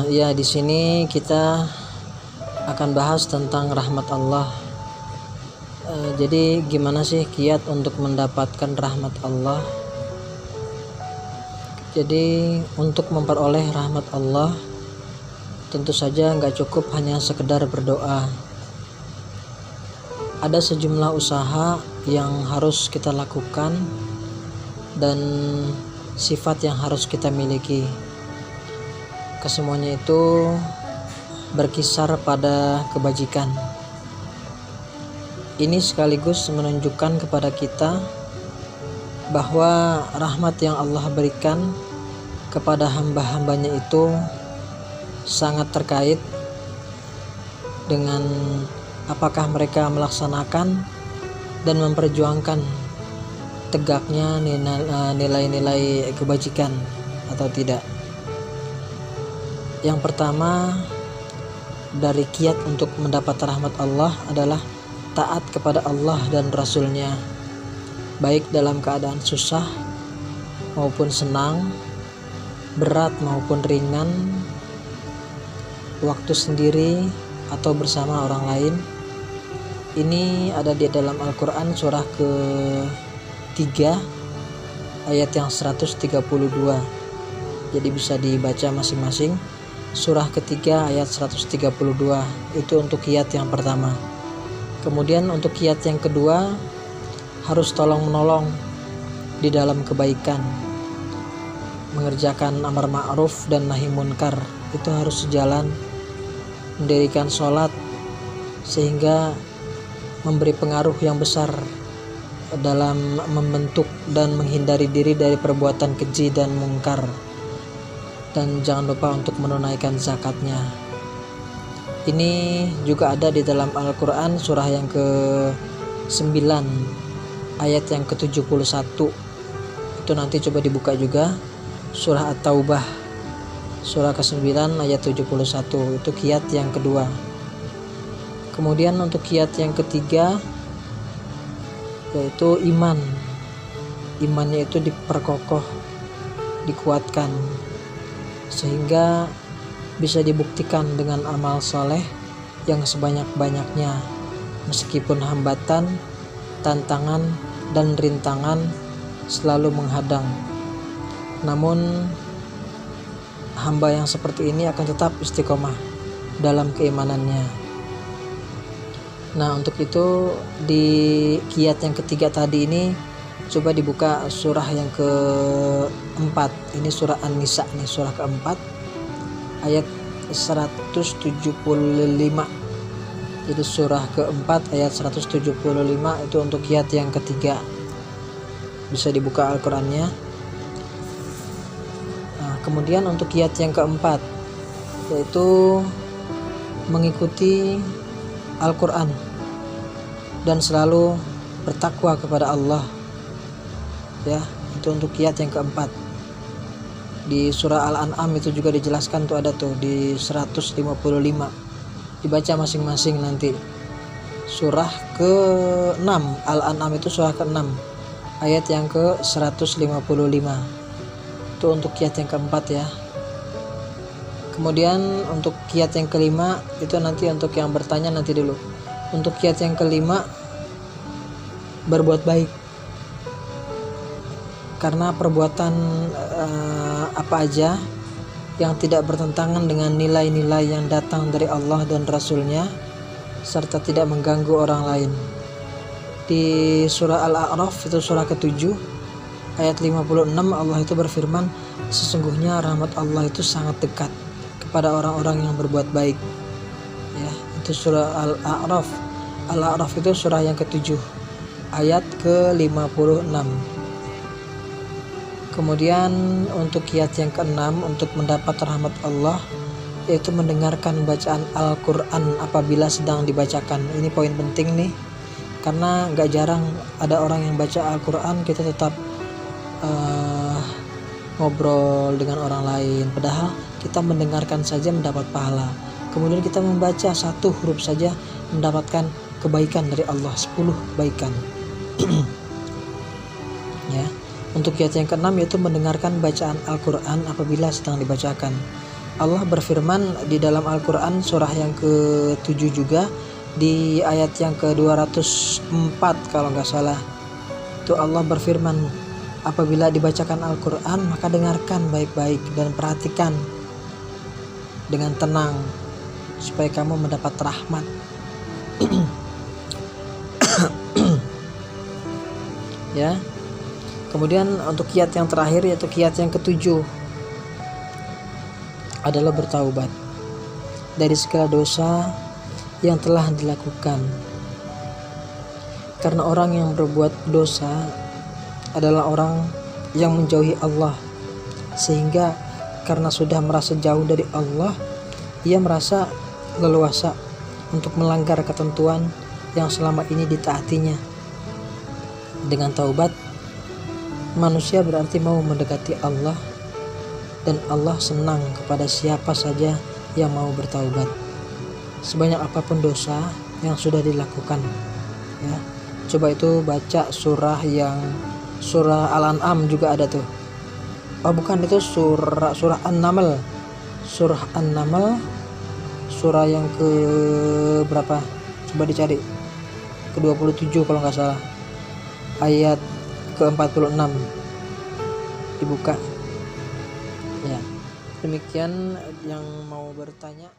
Ya, di sini kita akan bahas tentang rahmat Allah. Jadi gimana sih kiat untuk mendapatkan rahmat Allah? Jadi untuk memperoleh rahmat Allah, tentu saja nggak cukup hanya sekedar berdoa. Ada sejumlah usaha yang harus kita lakukan dan sifat yang harus kita miliki. Kesemuanya itu berkisar pada kebajikan. Ini sekaligus menunjukkan kepada kita bahwa rahmat yang Allah berikan kepada hamba-hambanya itu sangat terkait dengan apakah mereka melaksanakan dan memperjuangkan tegaknya nilai-nilai kebajikan atau tidak. Yang pertama dari kiat untuk mendapat rahmat Allah adalah taat kepada Allah dan Rasul-Nya, baik dalam keadaan susah maupun senang, berat maupun ringan, waktu sendiri atau bersama orang lain. Ini ada di dalam Al-Quran surah ke-3 ayat yang 132. Jadi bisa dibaca masing-masing. Surah ketiga ayat 132 itu untuk kiat yang pertama. Kemudian untuk kiat yang kedua, harus tolong menolong di dalam kebaikan, mengerjakan amar ma'ruf dan nahi munkar, itu harus sejalan. Mendirikan sholat sehingga memberi pengaruh yang besar dalam membentuk dan menghindari diri dari perbuatan keji dan mungkar. Dan jangan lupa untuk menunaikan zakatnya. Ini juga ada di dalam Al-Quran surah yang ke-9 ayat yang ke-71. Itu nanti coba dibuka juga, surah At-Taubah surah ke-9 ayat 71. Itu kiat yang kedua. Kemudian untuk kiat yang ketiga yaitu iman. Imannya itu diperkokoh, dikuatkan, sehingga bisa dibuktikan dengan amal soleh yang sebanyak-banyaknya, meskipun hambatan, tantangan, dan rintangan selalu menghadang. Namun hamba yang seperti ini akan tetap istiqomah dalam keimanannya. Nah, untuk itu di kiat yang ketiga tadi ini coba dibuka surah yang ke-4. Ini surah An-Nisa nih, surah ke-4 ayat 175. Jadi surah ke-4 ayat 175 itu untuk kiat yang ketiga. Bisa dibuka Al-Qur'annya. Nah, kemudian untuk kiat yang keempat yaitu mengikuti Al-Qur'an dan selalu bertakwa kepada Allah. Ya, itu untuk kiat yang keempat. Di surah Al-An'am itu juga dijelaskan tuh, ada tuh di 155. Dibaca masing-masing nanti. Surah ke-6, Al-An'am itu surah ke-6 ayat yang ke-155. Itu untuk kiat yang keempat ya. Kemudian untuk kiat yang kelima itu nanti untuk yang bertanya nanti dulu. Untuk kiat yang kelima, berbuat baik. Karena perbuatan apa aja yang tidak bertentangan dengan nilai-nilai yang datang dari Allah dan Rasul-Nya serta tidak mengganggu orang lain. Di surah Al-A'raf itu surah ke-7 ayat 56 Allah itu berfirman, sesungguhnya rahmat Allah itu sangat dekat kepada orang-orang yang berbuat baik. Ya, itu surah Al-A'raf. Al-A'raf itu surah yang ke-7 ayat ke-56. Kemudian untuk kiat yang ke-6 untuk mendapat rahmat Allah yaitu mendengarkan bacaan Al-Quran apabila sedang dibacakan. Ini poin penting nih, karena gak jarang ada orang yang baca Al-Quran kita tetap ngobrol dengan orang lain, padahal kita mendengarkan saja mendapat pahala. Kemudian kita membaca satu huruf saja mendapatkan kebaikan dari Allah, 10 kebaikan. Ya. Untuk kiat yang ke-6 yaitu mendengarkan bacaan Al-Quran apabila sedang dibacakan. Allah berfirman di dalam Al-Quran surah yang ke-7 juga, di ayat yang ke-204 kalau nggak salah. Itu Allah berfirman, apabila dibacakan Al-Quran maka dengarkan baik-baik dan perhatikan dengan tenang supaya kamu mendapat rahmat. Ya. Kemudian untuk kiat yang terakhir yaitu kiat yang ke-7 adalah bertaubat dari segala dosa yang telah dilakukan. Karena orang yang berbuat dosa adalah orang yang menjauhi Allah, sehingga karena sudah merasa jauh dari Allah, ia merasa leluasa untuk melanggar ketentuan yang selama ini ditaatinya. Dengan taubat, manusia berarti mau mendekati Allah, dan Allah senang kepada siapa saja yang mau bertaubat, sebanyak apapun dosa yang sudah dilakukan. Ya, coba itu baca surah Al-An'am juga ada tuh. Oh bukan, itu surah An-Naml. Surah An-Naml, surah yang ke berapa? Coba dicari. Ke-27 kalau nggak salah. Ayat ke-46 dibuka. Ya, demikian yang mau bertanya.